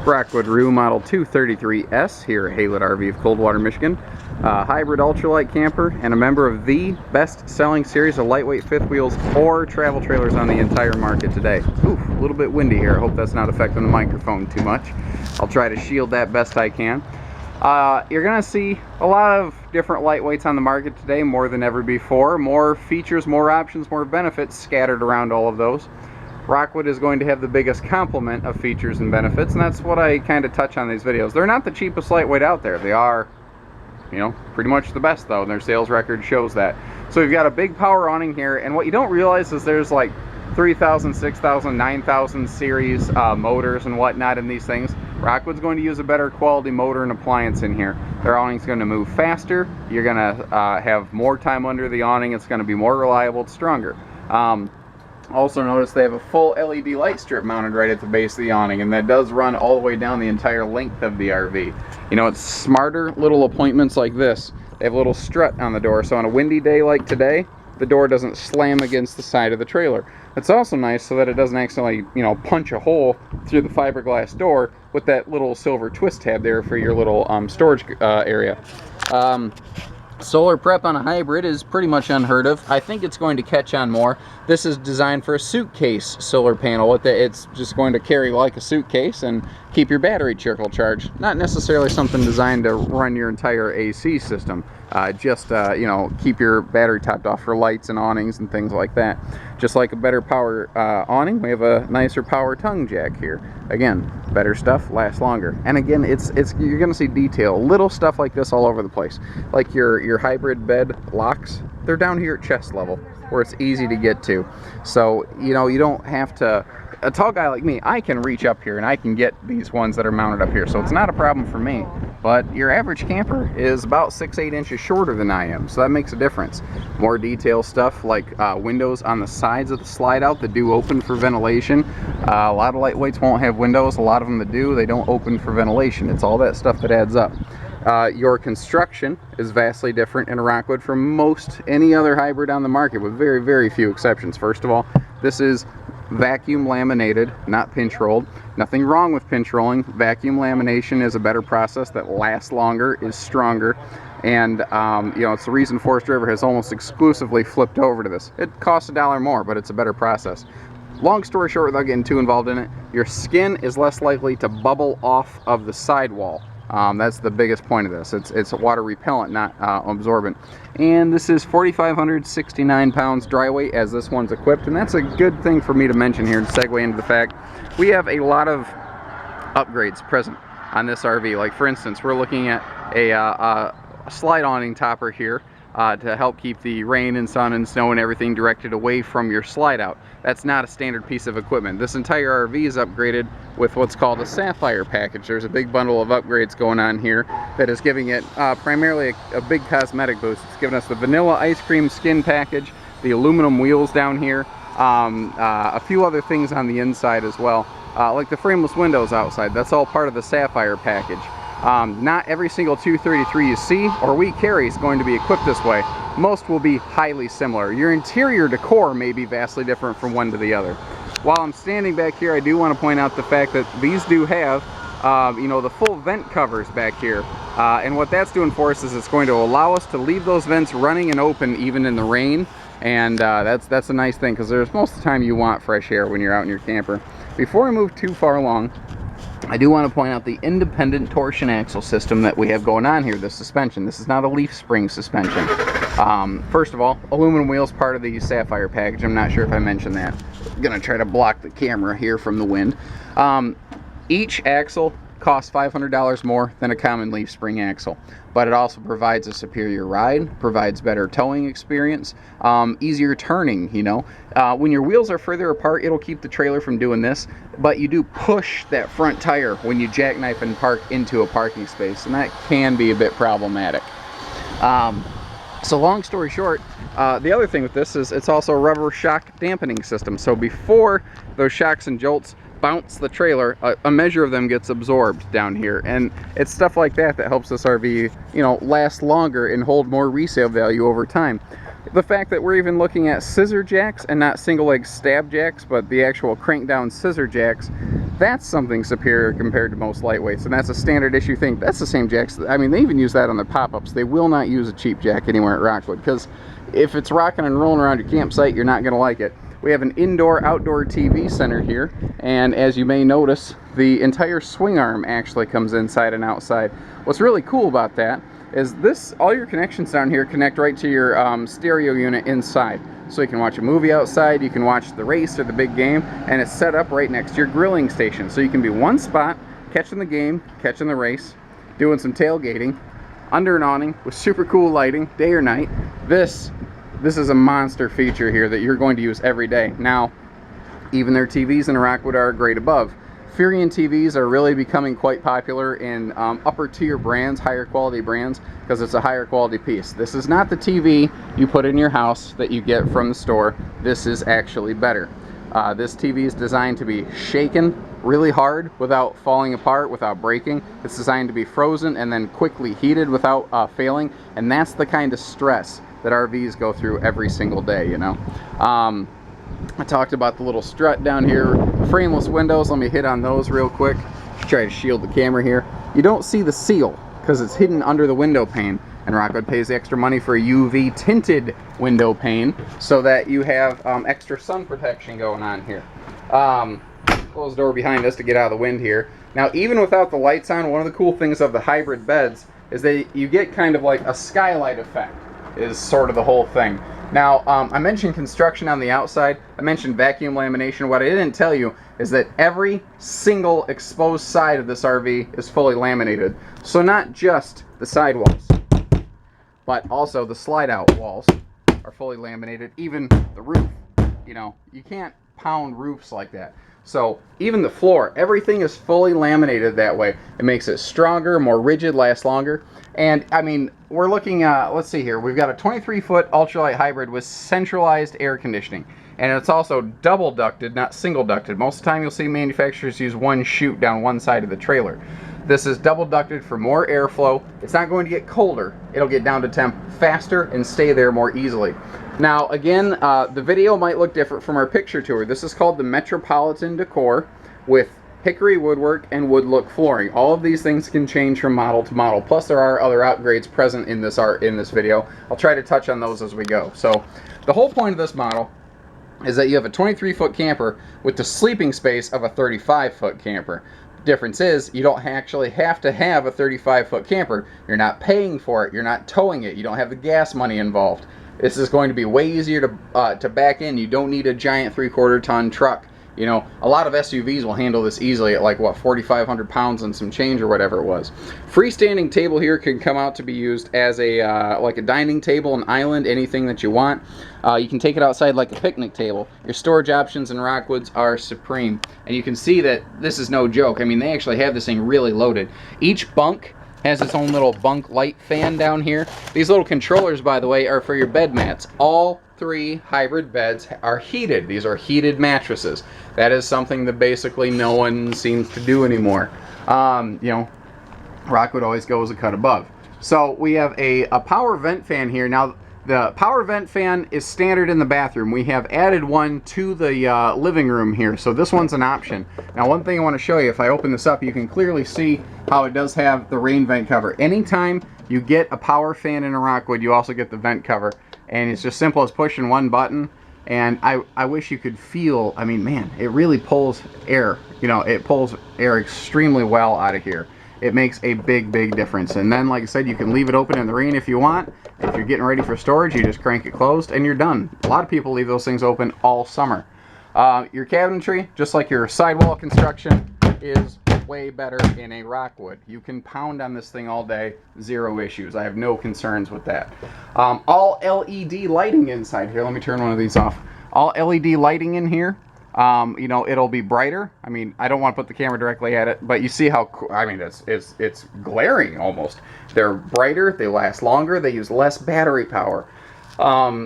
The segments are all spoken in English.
Rockwood Rue Model 233S here at Haylet RV of Coldwater, Michigan. Hybrid ultralight camper and a member of the best-selling series of lightweight fifth wheels or travel trailers on the entire market today. Ooh, a little bit windy here. I hope that's not affecting the microphone too much. I'll try to shield that best I can. You're going to see a lot of different lightweights on the market today, more than ever before. More features, more options, more benefits scattered around all of those. Rockwood is going to have the biggest complement of features and benefits, and that's what I kind of touch on these videos. They're not the cheapest lightweight out there. They are, you know, pretty much the best though, and their sales record shows that. So we've got a big power awning here, and what you don't realize is there's like 3,000, 6,000, 9,000 series motors and whatnot in these things. Rockwood's going to use a better quality motor and appliance in here. Their awning's going to move faster. You're going to have more time under the awning. It's going to be more reliable. It's stronger. Also notice they have a full LED light strip mounted right at the base of the awning, and that does run all the way down the entire length of the RV. You know, it's smarter little appointments like this. They have a little strut on the door, so on a windy day like today, the door doesn't slam against the side of the trailer. It's also nice so that it doesn't accidentally, you know, punch a hole through the fiberglass door with that little silver twist tab there for your little storage area. Solar prep on a hybrid is pretty much unheard of. I think it's going to catch on more. This is designed for a suitcase solar panel. It's just going to carry like a suitcase and keep your battery trickle charged. Not necessarily something designed to run your entire AC system. You know, keep your battery topped off for lights and awnings and things like that. Just like a better power awning, we have a nicer power tongue jack here. Again, better stuff lasts longer. And again, you're going to see detail, little stuff like this all over the place. Like your hybrid bed locks, they're down here at chest level, where it's easy to get to. So, you know, you don't have to. A tall guy like me, I can reach up here and I can get these ones that are mounted up here, so it's not a problem for me. But your average camper is about 6-8 inches shorter than I am, so that makes a difference. More detail stuff like windows on the sides of the slide out that do open for ventilation. A lot of lightweights won't have windows. A lot of them that do, they don't open for ventilation. It's all that stuff that adds up. Your construction is vastly different in a Rockwood from most any other hybrid on the market, with very, very few exceptions. First of all, this is vacuum laminated, not pinch rolled. Nothing wrong with pinch rolling. Vacuum lamination is a better process that lasts longer, is stronger, and you know, it's the reason Forest River has almost exclusively flipped over to this. It costs $1 more, but it's a better process. Long story short, without getting too involved in it, your skin is less likely to bubble off of the sidewall. That's the biggest point of this. It's water repellent, not absorbent. And this is 4,569 pounds dry weight as this one's equipped, and that's a good thing for me to mention here to segue into the fact we have a lot of upgrades present on this RV. Like for instance, we're looking at a slide awning topper here to help keep the rain and sun and snow and everything directed away from your slide out. That's not a standard piece of equipment. This entire RV is upgraded with what's called a Sapphire package. There's a big bundle of upgrades going on here that is giving it primarily a big cosmetic boost. It's giving us the vanilla ice cream skin package, the aluminum wheels down here, a few other things on the inside as well, like the frameless windows outside. That's all part of the Sapphire package. Not every single 233 you see or we carry is going to be equipped this way. Most will be highly similar. Your interior decor may be vastly different from one to the other. While I'm standing back here, I do want to point out the fact that these do have you know, the full vent covers back here, and what that's doing for us is it's going to allow us to leave those vents running and open even in the rain, and that's a nice thing, because there's most of the time you want fresh air when you're out in your camper. Before I move too far along, I do want to point out the independent torsion axle system that we have going on here, the suspension. This is not a leaf spring suspension. First of all, aluminum wheels, part of the Sapphire package. I'm not sure if I mentioned that. I'm going to try to block the camera here from the wind. Each axle costs $500 more than a common leaf spring axle, but it also provides a superior ride, provides better towing experience, easier turning, you know. When your wheels are further apart, it'll keep the trailer from doing this, but you do push that front tire when you jackknife and park into a parking space, and that can be a bit problematic. So long story short, the other thing with this is it's also a rubber shock dampening system. So before those shocks and jolts bounce the trailer, a measure of them gets absorbed down here, and it's stuff like that that helps this RV, you know, last longer and hold more resale value over time. The fact that we're even looking at scissor jacks and not single leg stab jacks, but the actual crank down scissor jacks, That's something superior compared to most lightweights, and that's a standard issue thing. That's the same jacks. I mean, they even use that on the pop-ups. They will not use a cheap jack anywhere at Rockwood, because if it's rocking and rolling around your campsite, you're not going to like it. We have an indoor-outdoor TV center here, and as you may notice, the entire swing arm actually comes inside and outside. What's really cool about that is this, all your connections down here connect right to your stereo unit inside. So you can watch a movie outside, you can watch the race or the big game, and it's set up right next to your grilling station. So you can be one spot, catching the game, catching the race, doing some tailgating, under an awning with super cool lighting, day or night. This is a monster feature here that you're going to use every day. Now, even their TVs in Rockwood are a grade above. Furion TVs are really becoming quite popular in upper tier brands, higher quality brands, because it's a higher quality piece. This is not the TV you put in your house that you get from the store. This is actually better. This TV is designed to be shaken really hard without falling apart, without breaking. It's designed to be frozen and then quickly heated without failing, and that's the kind of stress that RVs go through every single day, you know. I talked about the little strut down here, frameless windows. Let me hit on those real quick. Try to shield the camera here. You don't see the seal because it's hidden under the window pane, and Rockwood pays the extra money for a UV tinted window pane so that you have extra sun protection going on here. Close the door behind us to get out of the wind here. Now, even without the lights on, one of the cool things of the hybrid beds is that you get kind of like a skylight effect, is sort of the whole thing. Now, I mentioned construction on the outside. I mentioned vacuum lamination. What I didn't tell you is that every single exposed side of this RV is fully laminated. So not just the sidewalls, but also the slide-out walls are fully laminated. Even the roof, you know, you can't pound roofs like that. So even the floor, everything is fully laminated that way. It makes it stronger, more rigid, lasts longer. And I mean, we're looking at, let's see here, we've got a 23-foot ultralight hybrid with centralized air conditioning. And it's also double ducted, not single ducted. Most of the time you'll see manufacturers use one chute down one side of the trailer. This is double ducted for more airflow. It's not going to get colder. It'll get down to temp faster and stay there more easily. Now again, the video might look different from our picture tour. This is called the Metropolitan Decor with hickory woodwork and wood look flooring. All of these things can change from model to model. Plus there are other upgrades present in this video. I'll try to touch on those as we go. So the whole point of this model is that you have a 23-foot camper with the sleeping space of a 35-foot camper. Difference is you don't actually have to have a 35-foot camper. You're not paying for it. You're not towing it. You don't have the gas money involved. This is going to be way easier to back in. You don't need a giant 3/4 ton truck. You know, a lot of SUVs will handle this easily at like, what, 4,500 pounds and some change or whatever it was. Freestanding table here can come out to be used as a like a dining table, an island, anything that you want. You can take it outside like a picnic table. Your storage options in Rockwoods are supreme. And you can see that this is no joke. I mean, they actually have this thing really loaded. Each bunk has its own little bunk light fan down here. These little controllers, by the way, are for your bed mats. All 3 hybrid beds are heated. These are heated mattresses. That is something that basically no one seems to do anymore. You know, Rockwood always goes a cut above. So we have a power vent fan here. Now, the power vent fan is standard in the bathroom. We have added one to the living room here, so this one's an option. Now, one thing I want to show you, if I open this up, you can clearly see how it does have the rain vent cover. Anytime you get a power fan in a Rockwood, you also get the vent cover. And it's just simple as pushing one button. And I wish you could feel, I mean, man, it really pulls air. You know, it pulls air extremely well out of here. It makes a big, big difference. And then, like I said, you can leave it open in the rain if you want. If you're getting ready for storage, you just crank it closed and you're done. A lot of people leave those things open all summer. Your cabinetry, just like your sidewall construction, is way better in a Rockwood. You can pound on this thing all day, zero issues. I have no concerns with that. All LED lighting inside here. Let me turn one of these off. All LED lighting in here. You know, it'll be brighter. I mean, I don't want to put the camera directly at it, but you see how, I mean, it's glaring almost. They're brighter, they last longer, they use less battery power.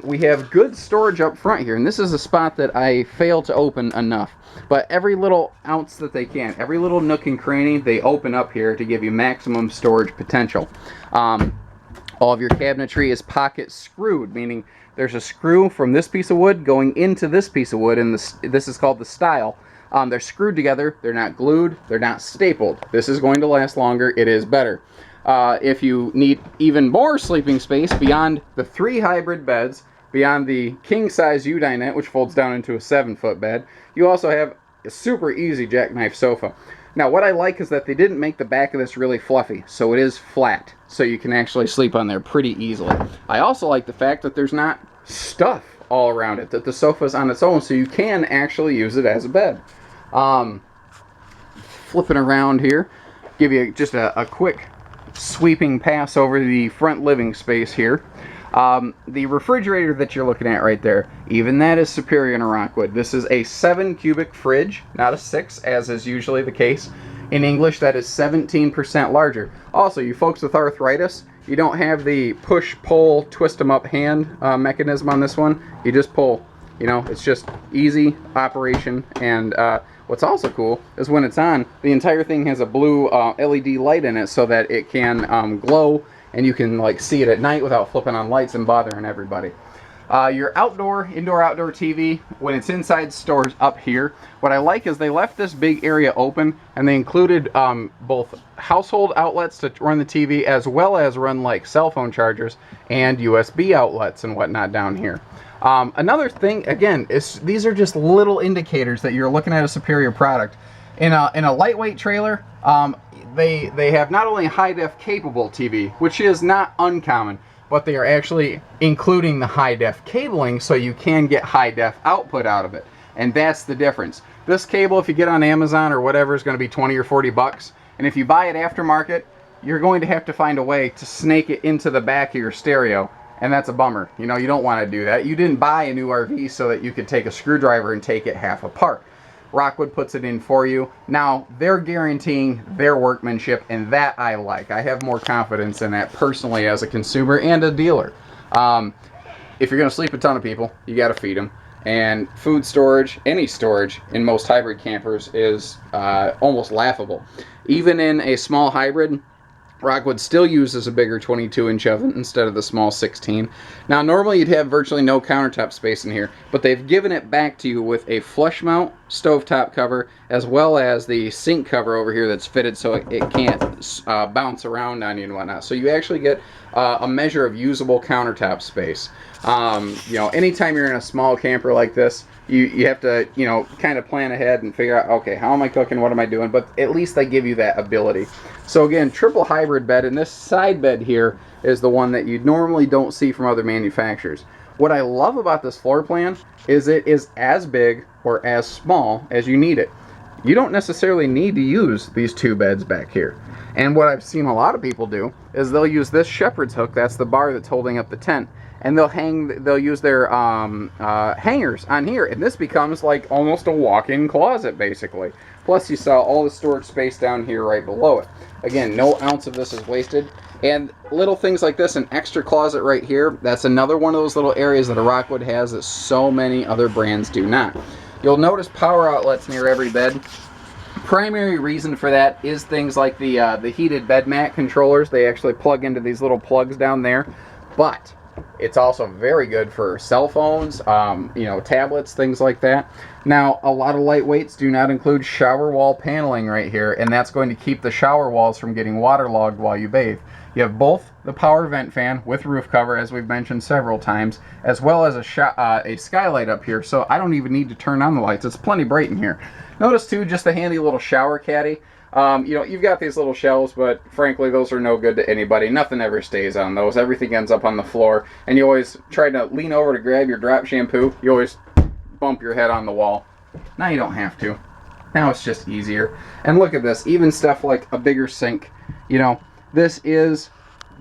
We have good storage up front here, and this is a spot that I fail to open enough. But every little ounce that they can, every little nook and cranny, they open up here to give you maximum storage potential. All of your cabinetry is pocket screwed, meaning there's a screw from this piece of wood going into this piece of wood, and this is called the stile. They're screwed together, they're not glued, they're not stapled. This is going to last longer, it is better. If you need even more sleeping space beyond the 3 hybrid beds, beyond the king-size U-dinette, which folds down into a 7-foot bed, you also have a super easy jackknife sofa. Now, what I like is that they didn't make the back of this really fluffy, so it is flat, so you can actually sleep on there pretty easily. I also like the fact that there's not stuff all around it, that the sofa's on its own, so you can actually use it as a bed. Flipping around here, give you just a quick sweeping pass over the front living space here. The refrigerator that you're looking at right there, even that is superior in a Rockwood. This is a 7 cubic fridge, not a 6, as is usually the case. In English, that is 17% larger. Also, you folks with arthritis, you don't have the push-pull, twist-em-up hand mechanism on this one. You just pull. You know, it's just easy operation. And what's also cool is when it's on, the entire thing has a blue LED light in it so that it can glow, and you can like see it at night without flipping on lights and bothering everybody. Your indoor-outdoor TV, when it's inside, stores up here. What I like is they left this big area open, and they included both household outlets to run the TV, as well as run like cell phone chargers and USB outlets and whatnot down here. Another thing, again, is these are just little indicators that you're looking at a superior product. In a lightweight trailer, they have not only high-def capable TV, which is not uncommon, but they are actually including the high-def cabling so you can get high-def output out of it. And that's the difference. This cable, if you get on Amazon or whatever, is going to be 20 or 40 bucks. And if you buy it aftermarket, you're going to have to find a way to snake it into the back of your stereo. And that's a bummer. You know, you don't want to do that. You didn't buy a new RV so that you could take a screwdriver and take it half apart. Rockwood puts it in for you. Now, they're guaranteeing their workmanship, and that I like. I have more confidence in that personally as a consumer and a dealer. If you're going to sleep a ton of people, you got to feed them. And food storage, any storage in most hybrid campers is almost laughable. Even in a small hybrid, Rockwood still uses a bigger 22-inch oven instead of the small 16. Now, normally you'd have virtually no countertop space in here, but they've given it back to you with a flush mount stovetop cover, as well as the sink cover over here that's fitted so it can't bounce around on you and whatnot. So you actually get a measure of usable countertop space. You know, anytime you're in a small camper like this, you have to, you know, kind of plan ahead and figure out, okay, how am I cooking, what am I doing? But at least they give you that ability. So again, triple hybrid bed, and this side bed here is the one that you normally don't see from other manufacturers. What I love about this floor plan is it is as big or as small as you need it. You don't necessarily need to use these 2 beds back here. And what I've seen a lot of people do is they'll use this shepherd's hook, that's the bar that's holding up the tent, and they'll use their hangers on here, and this becomes like almost a walk-in closet basically. Plus you saw all the storage space down here right below it. Again, no ounce of this is wasted. And little things like this, an extra closet right here, that's another one of those little areas that a Rockwood has that so many other brands do not. You'll notice power outlets near every bed. Primary reason for that is things like the heated bed mat controllers. They actually plug into these little plugs down there. But it's also very good for cell phones, you know, tablets, things like that. Now, a lot of lightweights do not include shower wall paneling right here, and that's going to keep the shower walls from getting waterlogged while you bathe. You have both the power vent fan with roof cover, as we've mentioned several times, as well as a skylight up here, so I don't even need to turn on the lights. It's plenty bright in here. Notice, too, just a handy little shower caddy. You know, you've got these little shelves, but frankly, those are no good to anybody. Nothing ever stays on those. Everything ends up on the floor, and you always try to lean over to grab your drop shampoo. You always bump your head on the wall. Now you don't have to. Now it's just easier. And look at this, even stuff like a bigger sink. You know, this is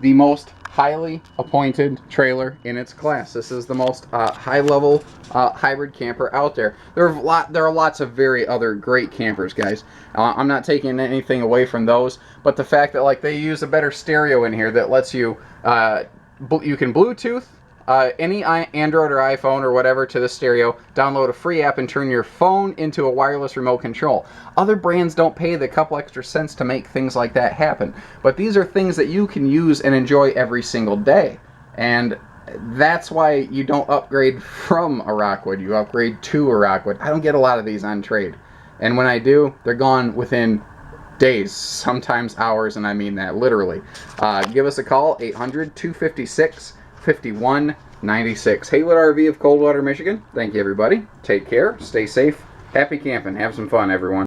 the most highly appointed trailer in its class. This is the most high-level hybrid camper out there. There are lots of very other great campers, guys. I'm not taking anything away from those, but the fact that like they use a better stereo in here that lets you you can Bluetooth any Android or iPhone or whatever to the stereo, download a free app, and turn your phone into a wireless remote control. Other brands don't pay the couple extra cents to make things like that happen, but these are things that you can use and enjoy every single day. And that's why you don't upgrade from a Rockwood, you upgrade to a Rockwood. I don't get a lot of these on trade. And when I do, they're gone within days, sometimes hours, and I mean that literally. Give us a call, 800-256-5196. Haylett RV of Coldwater, Michigan. Thank you, everybody. Take care. Stay safe. Happy camping. Have some fun, everyone.